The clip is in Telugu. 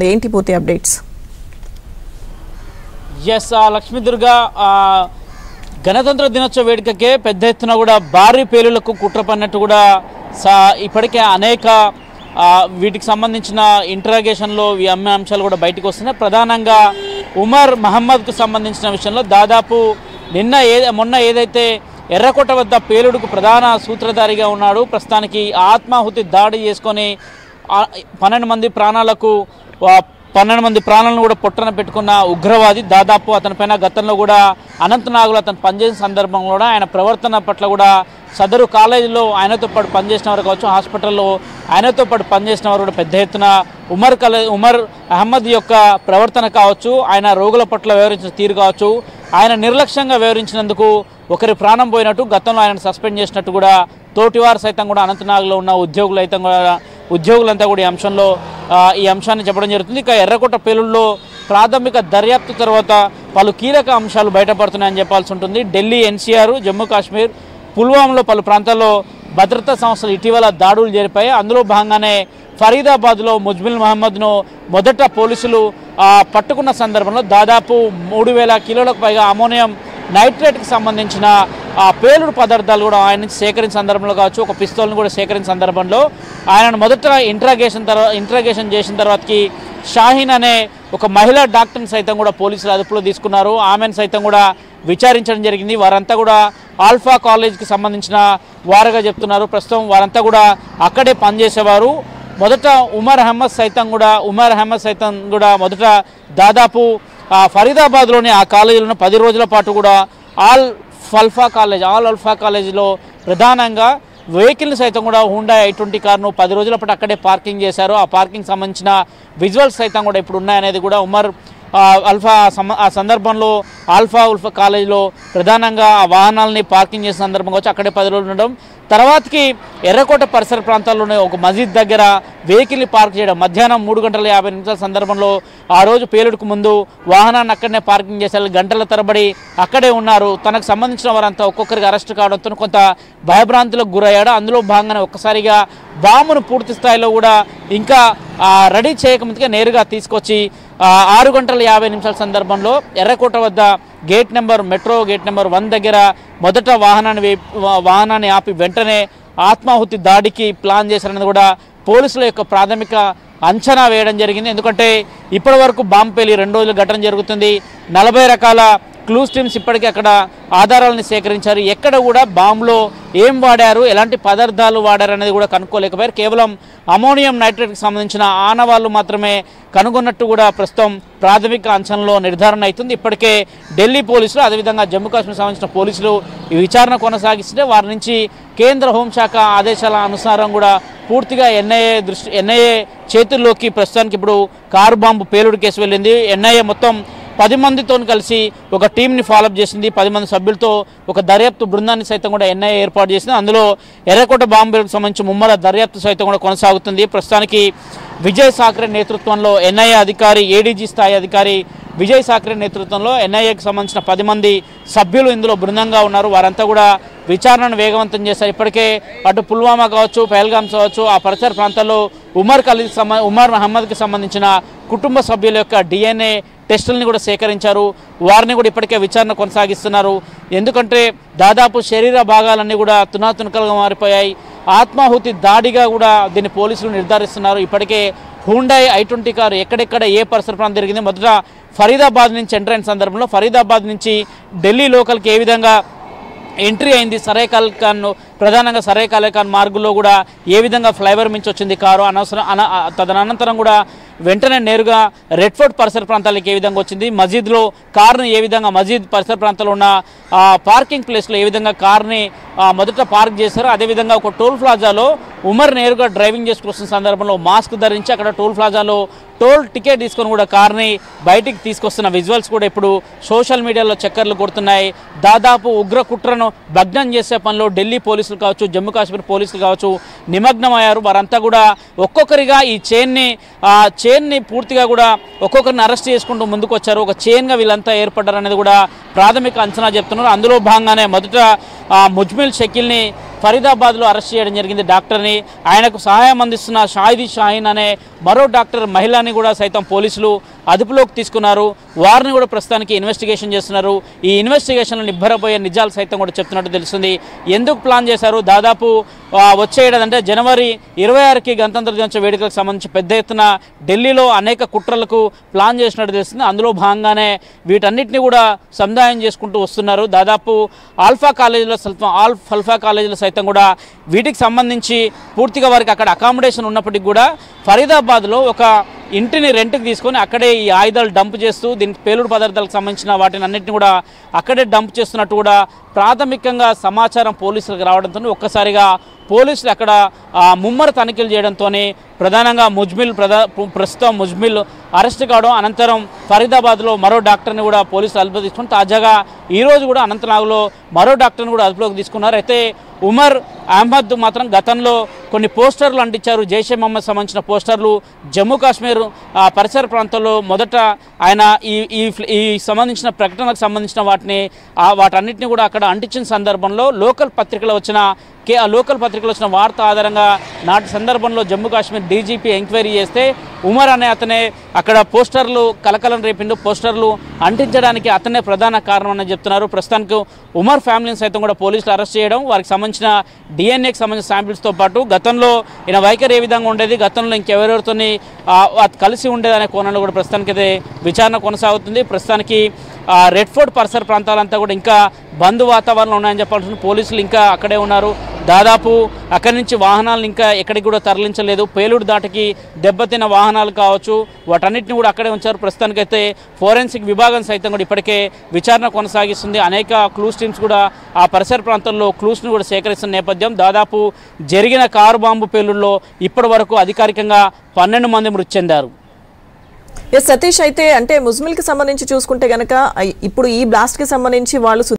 ఏంటి పూర్తి అప్డేట్స్? ఎస్ లక్ష్మీదుర్గ గణతంత్ర దినోత్సవ వేడుకకే పెద్ద ఎత్తున కూడా భారీ పేలులకు కుట్ర పన్నట్టు కూడా ఇప్పటికే అనేక వీటికి సంబంధించిన ఇంటరాగేషన్లో ఈ అంశాలు కూడా బయటకు వస్తున్నాయి. ప్రధానంగా ఉమర్ మహమ్మద్కు సంబంధించిన విషయంలో దాదాపు మొన్న ఏదైతే ఎర్రకోట వద్ద పేలుడుకు ప్రధాన సూత్రధారిగా ఉన్నాడు, ప్రస్తుతానికి ఆత్మాహుతి దాడి చేసుకొని 12 మంది ప్రాణాలను కూడా పొట్టన పెట్టుకున్న ఉగ్రవాది. దాదాపు అతనిపైన గతంలో కూడా అనంతనాగులో అతను పనిచేసిన సందర్భంలో కూడా ఆయన ప్రవర్తన పట్ల కూడా సదరు కాలేజీలో ఆయనతో పాటు పనిచేసిన వారు కావచ్చు, హాస్పిటల్లో ఆయనతో పాటు పనిచేసిన వారు కూడా పెద్ద ఎత్తున ఉమర్ అహ్మద్ యొక్క ప్రవర్తన కావచ్చు, ఆయన రోగుల పట్ల వ్యవహరించిన తీరు కావచ్చు, ఆయన నిర్లక్ష్యంగా వ్యవహరించినందుకు ఒకరి ప్రాణం పోయినట్టు, గతంలో ఆయన సస్పెండ్ చేసినట్టు కూడా తోటివారు సైతం కూడా అనంతనాగులో ఉన్న ఉద్యోగులంతా కూడా ఈ అంశాన్ని చెప్పడం జరుగుతుంది. ఇక ఎర్రకోట పేలుల్లో ప్రాథమిక దర్యాప్తు తర్వాత పలు కీలక అంశాలు బయటపడుతున్నాయని చెప్పాల్సి ఉంటుంది. ఢిల్లీ, ఎన్సీఆర్, జమ్మూ కాశ్మీర్, పుల్వామాలో పలు ప్రాంతాల్లో భద్రతా సంస్థలు ఇటీవల దాడులు జరిపాయి. అందులో భాగంగానే ఫరీదాబాద్లో ముజ్మిల్ మహమ్మద్ను మొదట పోలీసులు పట్టుకున్న సందర్భంలో దాదాపు 3000 కిలోలకు పైగా అమోనియం నైట్రేట్కి సంబంధించిన పేలుడు పదార్థాలు కూడా ఆయన నుంచి సేకరించిన సందర్భంలో కావచ్చు, ఒక పిస్తోల్ని కూడా సేకరించిన సందర్భంలో ఆయనను మొదట ఇంట్రాగేషన్ చేసిన తర్వాతకి షాహీన్ అనే ఒక మహిళా డాక్టర్ని సైతం కూడా పోలీసులు అదుపులో తీసుకున్నారు. ఆమెను సైతం కూడా విచారించడం జరిగింది. వారంతా కూడా ఆల్ఫా కాలేజ్కి సంబంధించిన వారుగా చెప్తున్నారు. ప్రస్తుతం వారంతా కూడా అక్కడే పనిచేసేవారు. మొదట ఉమర్ అహ్మద్ సైతం కూడా మొదట దాదాపు ఫరీదాబాద్లోని ఆ కాలేజీలో 10 రోజుల పాటు కూడా ఆల్ అల్ఫా కాలేజీలో ప్రధానంగా వెహికల్ని సైతం కూడా హుండా i20 కారును 10 రోజుల పాటు అక్కడే పార్కింగ్ చేశారు. ఆ పార్కింగ్ సంబంధించిన విజువల్స్ సైతం కూడా ఇప్పుడు ఉన్నాయనేది కూడా ఉమర్ ఆ సందర్భంలో ఆల్ఫా కాలేజీలో ప్రధానంగా ఆ వాహనాలని పార్కింగ్ చేసిన సందర్భంగా వచ్చి అక్కడే 10 రోజులు ఉండడం, తర్వాతకి ఎర్రకోట పరిసర ప్రాంతాల్లోనే ఒక మసీద్ దగ్గర వెహికల్ని పార్క్ చేయడం, మధ్యాహ్నం 3:50 సందర్భంలో ఆ రోజు పేలుడుకు ముందు వాహనాన్ని అక్కడనే పార్కింగ్ చేశారు. గంటల తరబడి అక్కడే ఉన్నారు. తనకు సంబంధించిన వారంతా ఒక్కొక్కరికి అరెస్ట్ కావడంతో కొంత భయభ్రాంతులకు గురయ్యాడు. అందులో భాగంగానే ఒక్కసారిగా బాంబును పూర్తి స్థాయిలో కూడా ఇంకా రెడీ చేయకముందుగా నేరుగా తీసుకొచ్చి 6:50 సందర్భంలో ఎర్రకోట వద్ద మెట్రో గేట్ నెంబర్ 1 దగ్గర మొదట వాహనాన్ని ఆపి వెంటనే ఆత్మాహుతి దాడికి ప్లాన్ చేశారన్నది కూడా పోలీసుల యొక్క ప్రాథమిక అంచనా వేయడం జరిగింది. ఎందుకంటే ఇప్పటి వరకు బాంబు పేలి 2 రోజులు ఘటన జరుగుతుంది. 40 రకాల క్లూస్ టీమ్స్ ఇప్పటికీ అక్కడ ఆధారాలను సేకరించారు. ఎక్కడ కూడా బాంబులో ఏం వాడారు, ఎలాంటి పదార్థాలు వాడారు అనేది కూడా కనుక్కోలేకపోయారు. కేవలం అమోనియం నైట్రేట్కి సంబంధించిన ఆనవాళ్ళు మాత్రమే కనుగొన్నట్టు కూడా ప్రస్తుతం ప్రాథమిక అంచనాలో నిర్ధారణ అవుతుంది. ఇప్పటికే ఢిల్లీ పోలీసులు, అదేవిధంగా జమ్మూ కాశ్మీర్ సంబంధించిన పోలీసులు ఈ విచారణ కొనసాగిస్తుంటే వారి నుంచి కేంద్ర హోంశాఖ ఆదేశాల అనుసారం కూడా పూర్తిగా ఎన్ఐఏ చేతుల్లోకి ప్రస్తుతానికి ఇప్పుడు కారు బాంబు పేలుడు కేసు వెళ్ళింది. ఎన్ఐఏ మొత్తం 10 మందితో కలిసి ఒక టీంని ఫాలోఅప్ చేసింది. 10 మంది సభ్యులతో ఒక దర్యాప్తు బృందాన్ని సైతం కూడా ఎన్ఐఏ ఏర్పాటు చేసింది. అందులో ఎర్రకోట బాంబులకు సంబంధించి ముమ్మర దర్యాప్తు సైతం కూడా కొనసాగుతుంది. ప్రస్తుతానికి విజయ్ సాఖ్రే నేతృత్వంలో ఎన్ఐఏ అధికారి, ఏడీజీ స్థాయి అధికారి విజయ్ సాఖ్రే నేతృత్వంలో ఎన్ఐఏకి సంబంధించిన 10 మంది సభ్యులు ఇందులో బృందంగా ఉన్నారు. వారంతా కూడా విచారణను వేగవంతం చేశారు. ఇప్పటికే అటు పుల్వామా కావచ్చు, పహల్గామ్ కావచ్చు, ఆ పరిసర ప్రాంతాల్లో ఉమర్ మహమ్మద్కి సంబంధించిన కుటుంబ సభ్యుల యొక్క DNA టెస్టులని కూడా సేకరించారు. వారిని కూడా ఇప్పటికే విచారణ కొనసాగిస్తున్నారు. ఎందుకంటే దాదాపు శరీర భాగాలన్నీ కూడా తునాతునకలుగా మారిపోయాయి. ఆత్మాహుతి దాడిగా కూడా దీన్ని పోలీసులు నిర్ధారిస్తున్నారు. ఇప్పటికే హుండా i20 కారు ఎక్కడెక్కడ ఏ పరిసర ప్రాంతం జరిగింది, మొదట ఫరీదాబాద్ నుంచి ఎంటర్ అయిన సందర్భంలో ఫరీదాబాద్ నుంచి ఢిల్లీ లోకల్కి ఏ విధంగా ఎంట్రీ అయింది, ప్రధానంగా సరైక్ అలీ ఖాన్ మార్గంలో కూడా ఏ విధంగా ఫ్లైఓవర్ మించి వచ్చింది కారు, తదనంతరం కూడా వెంటనే నేరుగా రెడ్ ఫోర్ట్ పరిసర ప్రాంతాలకు ఏ విధంగా వచ్చింది, మసీద్లో కారుని ఏ విధంగా మసీద్ పరిసర ప్రాంతాల్లో ఉన్న పార్కింగ్ ప్లేస్లో ఏ విధంగా కారుని మొదట పార్క్ చేశారు. అదేవిధంగా ఒక టోల్ ప్లాజాలో ఉమర్ నేరుగా డ్రైవింగ్ చేసుకొస్తున్న సందర్భంలో మాస్క్ ధరించి అక్కడ టోల్ ప్లాజాలో టోల్ టికెట్ తీసుకొని కూడా కార్ని బయటికి తీసుకొస్తున్న విజువల్స్ కూడా ఇప్పుడు సోషల్ మీడియాలో చక్కర్లు కొడుతున్నాయి. దాదాపు ఉగ్ర కుట్రను భగ్నం చేసే పనిలో ఢిల్లీ పోలీసులు కావచ్చు, జమ్మూ కాశ్మీర్ పోలీసులు కావచ్చు నిమగ్నమయ్యారు. వారంతా కూడా ఒక్కొక్కరిగా ఈ చైన్ని పూర్తిగా కూడా ఒక్కొక్కరిని అరెస్ట్ చేసుకుంటూ ముందుకు వచ్చారు. ఒక చైన్గా వీళ్ళంతా ఏర్పడ్డారు అనేది కూడా ప్రాథమిక అంచనా చెప్తున్నారు. అందులో భాగంగానే మొదట ముజ్మిల్ షకీల్ని ఫరీదాబాద్లో అరెస్ట్ చేయడం జరిగింది డాక్టర్ని. ఆయనకు సహాయం అందిస్తున్న షాహీన్ అనే మరో డాక్టర్ మహిళని కూడా సైతం పోలీసులు అదుపులోకి తీసుకున్నారు. వారిని కూడా ప్రస్తుతానికి ఇన్వెస్టిగేషన్ చేస్తున్నారు. ఈ ఇన్వెస్టిగేషన్లో నిబ్బరపోయే నిజాలు సైతం కూడా చెప్తున్నట్టు తెలుస్తుంది. ఎందుకు ప్లాన్ చేశారు? దాదాపు వచ్చే ఏడాది అంటే జనవరి 26కి గణతంత్ర దినోత్సవ వేడుకలకు సంబంధించి పెద్ద ఎత్తున ఢిల్లీలో అనేక కుట్రలకు ప్లాన్ చేసినట్టు తెలుస్తుంది. అందులో భాగంగానే వీటన్నిటిని కూడా సముదాయం చేసుకుంటూ వస్తున్నారు. దాదాపు ఆల్ఫా కాలేజీలో సైతం కూడా వీటికి సంబంధించి పూర్తిగా వారికి అక్కడ అకామిడేషన్ ఉన్నప్పటికీ కూడా ఫరీదాబాద్లో ఒక ఇంటిని రెంట్కి తీసుకొని అక్కడే ఈ ఆయుధాలు డంప్ చేస్తూ దీనికి పేలుడు పదార్థాలకు సంబంధించిన వాటిని అన్నింటినీ కూడా అక్కడే డంప్ చేస్తున్నట్టు కూడా ప్రాథమికంగా సమాచారం పోలీసులకు రావడంతో ఒక్కసారిగా పోలీసులు అక్కడ ముమ్మర తనిఖీలు చేయడంతో ప్రధానంగా ప్రస్తుతం ముజ్మిల్ అరెస్ట్ కావడం, అనంతరం ఫరీదాబాద్లో మరో డాక్టర్ని కూడా పోలీసులు అదుపులోకి తీసుకుని తాజాగా ఈరోజు కూడా అనంతనాగ్లో మరో డాక్టర్ని కూడా అదుపులోకి తీసుకున్నారు. అయితే ఉమర్ అహ్మద్ మాత్రం గతంలో కొన్ని పోస్టర్లు అంటించారు. జైషే మహమ్మద్ సంబంధించిన పోస్టర్లు జమ్మూ కాశ్మీర్ పరిసర ప్రాంతాల్లో మొదట ఆయన ఈ సంబంధించిన ప్రకటనకు సంబంధించిన వాటన్నిటిని కూడా అక్కడ అంటించిన సందర్భంలో లోకల్ పత్రికలో వచ్చిన వార్త ఆధారంగా నాటి సందర్భంలో జమ్మూ కాశ్మీర్ డీజీపీ ఎంక్వైరీ చేస్తే ఉమర్ అనే అతనే అక్కడ పోస్టర్లు కలకలం రేపిండు. పోస్టర్లు అంటించడానికి అతనే ప్రధాన కారణం అని చెప్తున్నారు. ప్రస్తుతానికి ఉమర్ ఫ్యామిలీని సైతం కూడా పోలీసులు అరెస్ట్ చేయడం, వారికి సంబంధించిన డిఎన్ఏకి సంబంధించిన శాంపిల్స్తో పాటు గతంలో ఈయన వైఖరి ఏ విధంగా ఉండేది, గతంలో ఇంకెవరెవరితో కలిసి ఉండేది అనే కోణంలో కూడా ప్రస్తుతానికైతే విచారణ కొనసాగుతుంది. ప్రస్తుతానికి రెడ్ ఫోర్ట్ పరిసర ప్రాంతాలంతా కూడా ఇంకా బంద్ వాతావరణంలో ఉన్నాయని చెప్పాల్సిన పోలీసులు ఇంకా అక్కడే ఉన్నారు. దాదాపు అక్కడి నుంచి వాహనాలను ఇంకా ఎక్కడికి కూడా తరలించలేదు. పేలుడు దాటికి దెబ్బతిన్న వాహనాలు కావచ్చు వాటన్నిటిని కూడా అక్కడే ఉంచారు. ప్రస్తుతానికైతే ఫోరెన్సిక్ విభాగం సైతం కూడా ఇప్పటికే విచారణ కొనసాగిస్తుంది. అనేక క్లూస్ టీమ్స్ కూడా ఆ పరిసర ప్రాంతాల్లో క్లూస్ను కూడా సేకరిస్తున్న నేపథ్యం. దాదాపు జరిగిన కారు బాంబు పేలుడులో ఇప్పటి వరకు అధికారికంగా 12 మంది మృతి చెందారు. సతీష్, అయితే అంటే ముజ్మిల్కి సంబంధించి చూసుకుంటే గనక ఇప్పుడు ఈ బ్లాస్ట్కి సంబంధించి వాళ్ళు